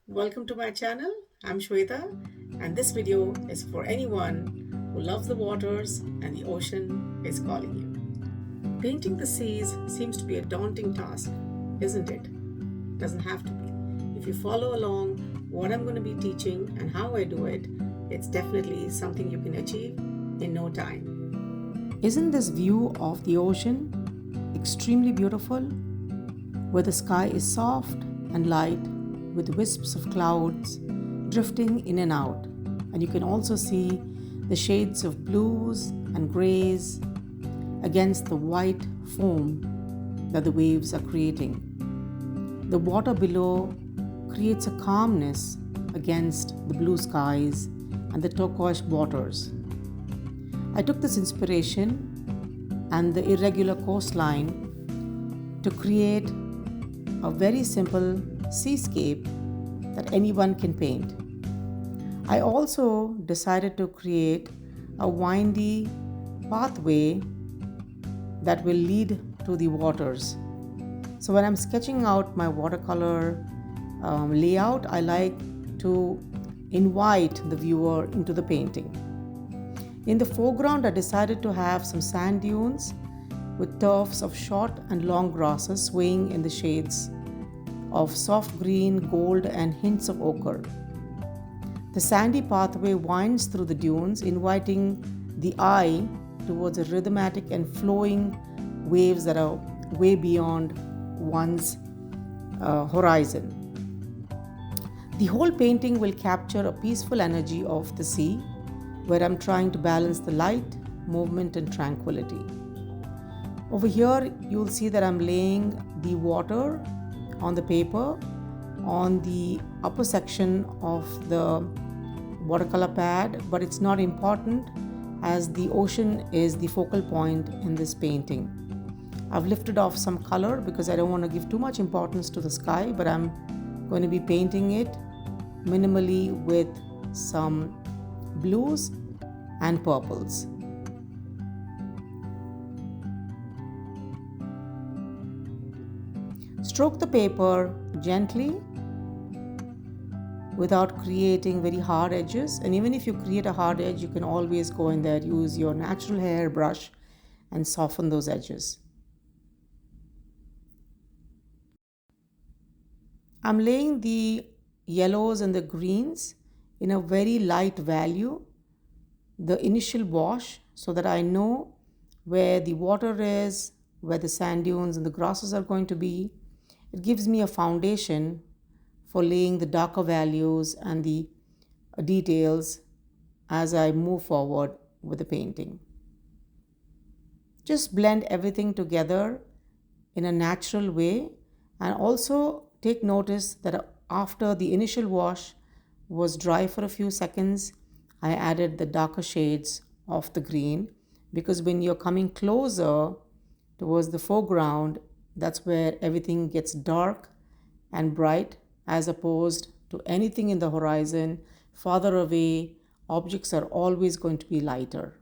Welcome to my channel. I'm Shweta, and this video is for anyone who loves the waters and the ocean is calling you. Painting the seas seems to be a daunting task, isn't it? Doesn't have to be. If you follow along what I'm going to be teaching and how I do it, it's definitely something you can achieve in no time. Isn't this view of the ocean extremely beautiful? Where the sky is soft and light with wisps of clouds drifting in and out. And you can also see the shades of blues and grays against the white foam that the waves are creating. The water below creates a calmness against the blue skies and the turquoise waters. I took this inspiration and the irregular coastline to create a very simple seascape that anyone can paint. I also decided to create a windy pathway that will lead to the waters. So when I'm sketching out my watercolor layout, I like to invite the viewer into the painting. In the foreground, I decided to have some sand dunes with tufts of short and long grasses swaying in the shades of soft green, gold, and hints of ochre. The sandy pathway winds through the dunes, inviting the eye towards a rhythmic and flowing waves that are way beyond one's horizon. The whole painting will capture a peaceful energy of the sea, where I'm trying to balance the light, movement, and tranquility. Over here, you'll see that I'm laying the water on the paper on the upper section of the watercolor pad, but it's not important as the ocean is the focal point in this painting. I've lifted off some color because I don't want to give too much importance to the sky, but I'm going to be painting it minimally with some blues and purples. Stroke the paper gently without creating very hard edges. And even if you create a hard edge, you can always go in there, use your natural hair brush and soften those edges. I'm laying the yellows and the greens in a very light value, the initial wash, so that I know where the water is, where the sand dunes and the grasses are going to be. It gives me a foundation for laying the darker values and the details as I move forward with the painting. Just blend everything together in a natural way, and also take notice that after the initial wash was dry for a few seconds, I added the darker shades of the green, because when you're coming closer towards the foreground, that's where everything gets dark and bright, as opposed to anything in the horizon. Farther away, objects are always going to be lighter.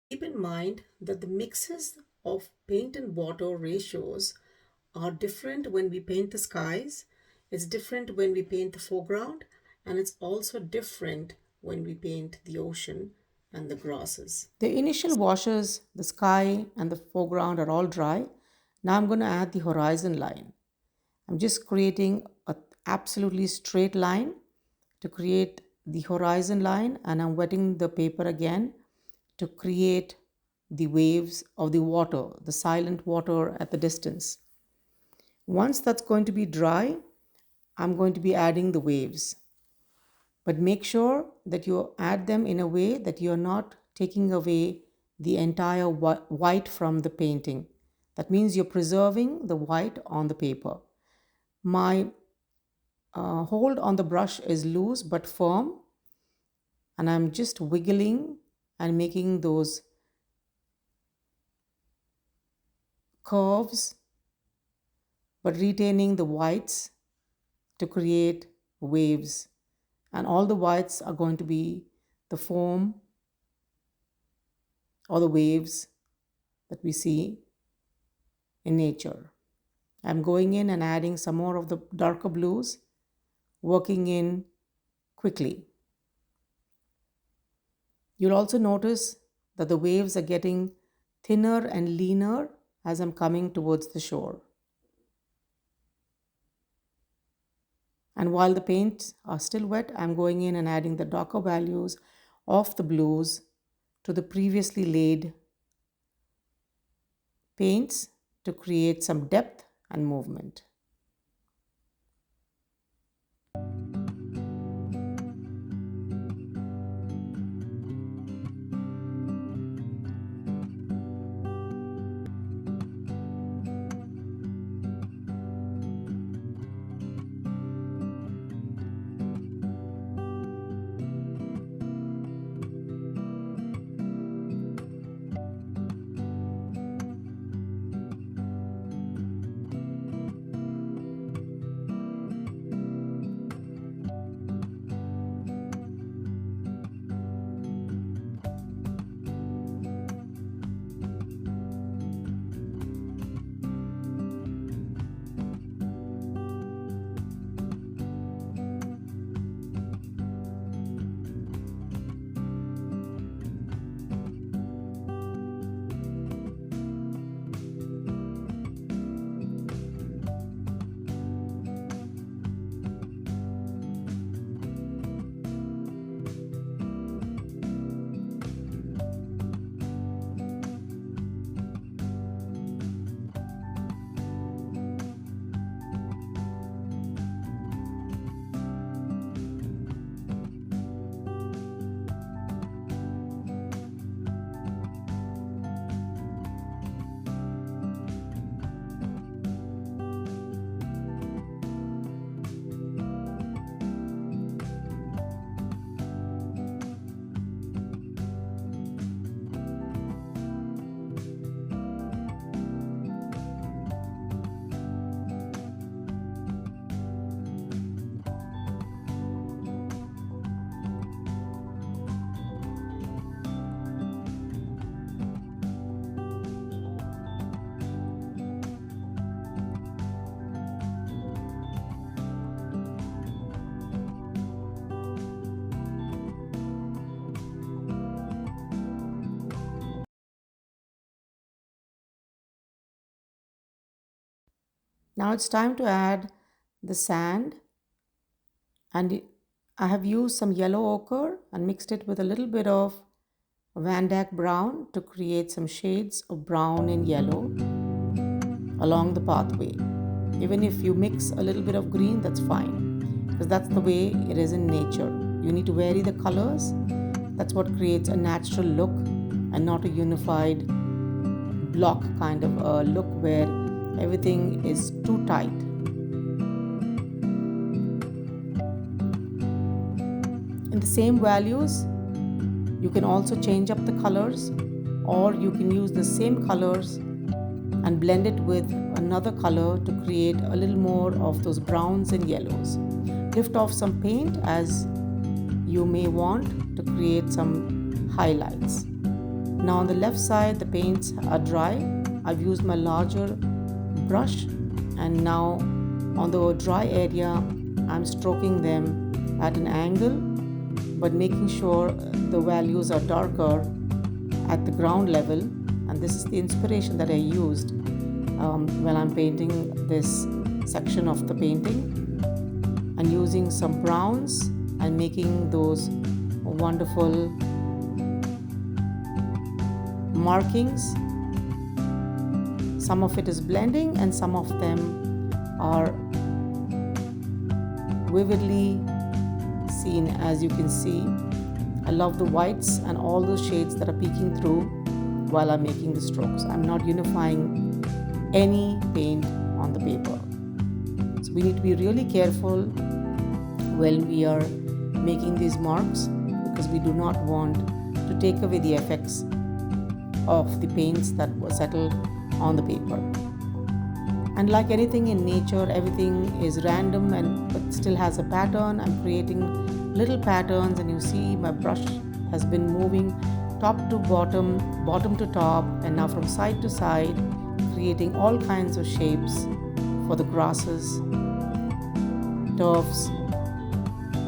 Keep in mind that the mixes of paint and water ratios are different when we paint the skies, it's different when we paint the foreground, and it's also different when we paint the ocean and the grasses. The initial washes, the sky and the foreground are all dry. Now I'm going to add the horizon line. I'm just creating an absolutely straight line to create the horizon line, and I'm wetting the paper again to create the waves of the water, the silent water at the distance. Once that's going to be dry, I'm going to be adding the waves. But make sure that you add them in a way that you're not taking away the entire white from the painting. That means you're preserving the white on the paper. My hold on the brush is loose but firm, and I'm just wiggling and making those curves, but retaining the whites to create waves. And all the whites are going to be the foam or the waves that we see in nature. I'm going in and adding some more of the darker blues working in quickly. You'll also notice that the waves are getting thinner and leaner as I'm coming towards the shore. And while the paints are still wet, I'm going in and adding the darker values of the blues to the previously laid paints to create some depth and movement. Now it's time to add the sand, and I have used some yellow ochre and mixed it with a little bit of Van Dyck brown to create some shades of brown and yellow along the pathway. Even if you mix a little bit of green, that's fine, because that's the way it is in nature. You need to vary the colors. That's what creates a natural look and not a unified block kind of a look where everything is too tight. In the same values, you can also change up the colors, or you can use the same colors and blend it with another color to create a little more of those browns and yellows. Lift off some paint as you may want to create some highlights. Now on the left side, the paints are dry. I've used my larger brush, and now on the dry area, I'm stroking them at an angle, but making sure the values are darker at the ground level. And this is the inspiration that I used when I'm painting this section of the painting, and using some browns and making those wonderful markings. Some of it is blending and some of them are vividly seen, as you can see. I love the whites and all those shades that are peeking through while I'm making the strokes. I'm not unifying any paint on the paper. So we need to be really careful when we are making these marks, because we do not want to take away the effects of the paints that were settled on the paper. And like anything in nature, everything is random but still has a pattern. I'm creating little patterns, and you see my brush has been moving top to bottom, bottom to top, and now from side to side, creating all kinds of shapes for the grasses, turfs,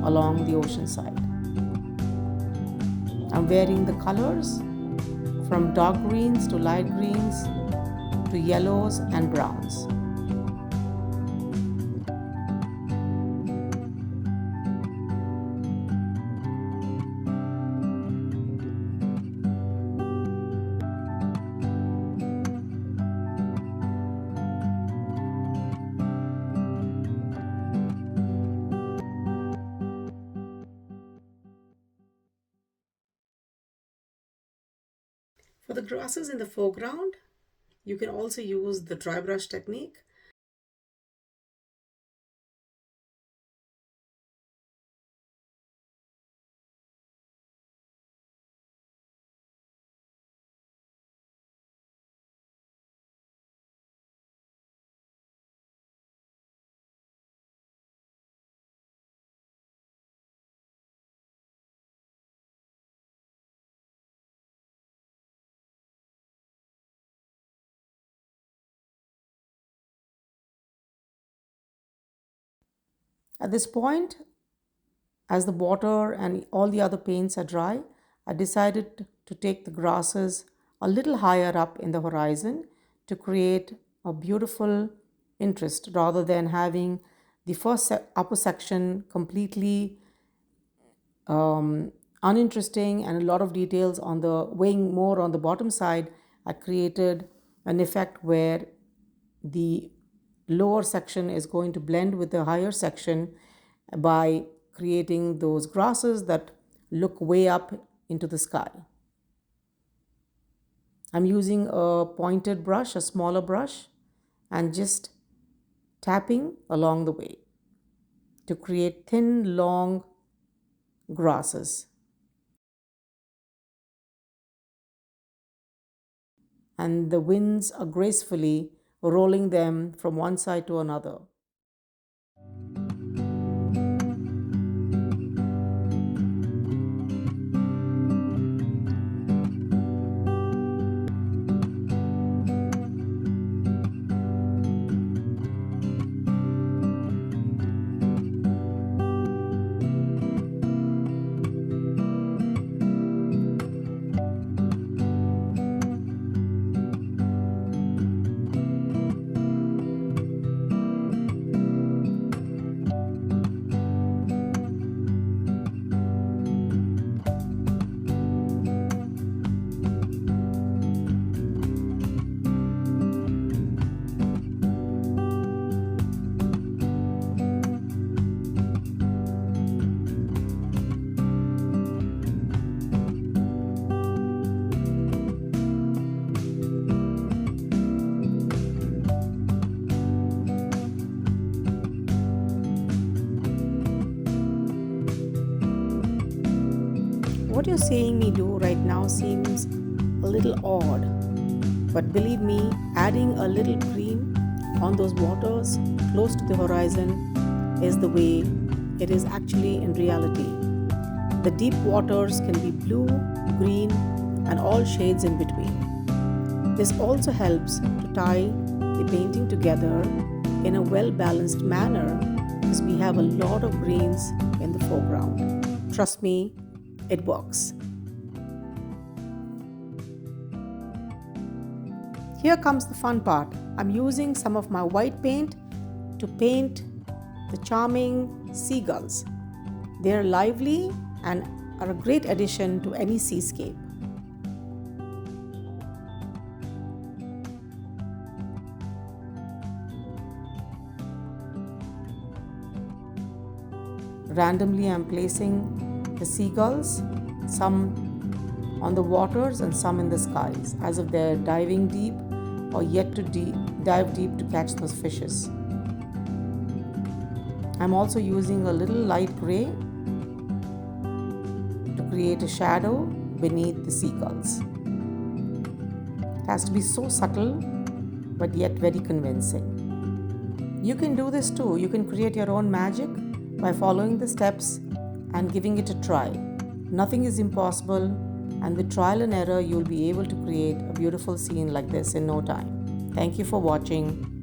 along the ocean side. I'm wearing the colors from dark greens to light greens to yellows and browns. For the grasses in the foreground, you can also use the dry brush technique. At this point, as the water and all the other paints are dry, I decided to take the grasses a little higher up in the horizon to create a beautiful interest rather than having the upper section completely uninteresting and a lot of details on the weighing more on the bottom side. I created an effect where the lower section is going to blend with the higher section by creating those grasses that look way up into the sky. I'm using a pointed brush, a smaller brush, and just tapping along the way to create thin, long grasses. And the winds are gracefully rolling them from one side to another. What you're seeing me do right now seems a little odd, but believe me, adding a little green on those waters close to the horizon is the way it is actually in reality. The deep waters can be blue, green, and all shades in between. This also helps to tie the painting together in a well-balanced manner because we have a lot of greens in the foreground. Trust me, it works. Here comes the fun part. I'm using some of my white paint to paint the charming seagulls. They're lively and are a great addition to any seascape. Randomly, I'm placing the seagulls, some on the waters and some in the skies, as if they're diving deep or yet to dive deep to catch those fishes. I'm also using a little light gray to create a shadow beneath the seagulls. It has to be so subtle but yet very convincing. You can do this too. You can create your own magic by following the steps and giving it a try. Nothing is impossible, and with trial and error, you'll be able to create a beautiful scene like this in no time. Thank you for watching.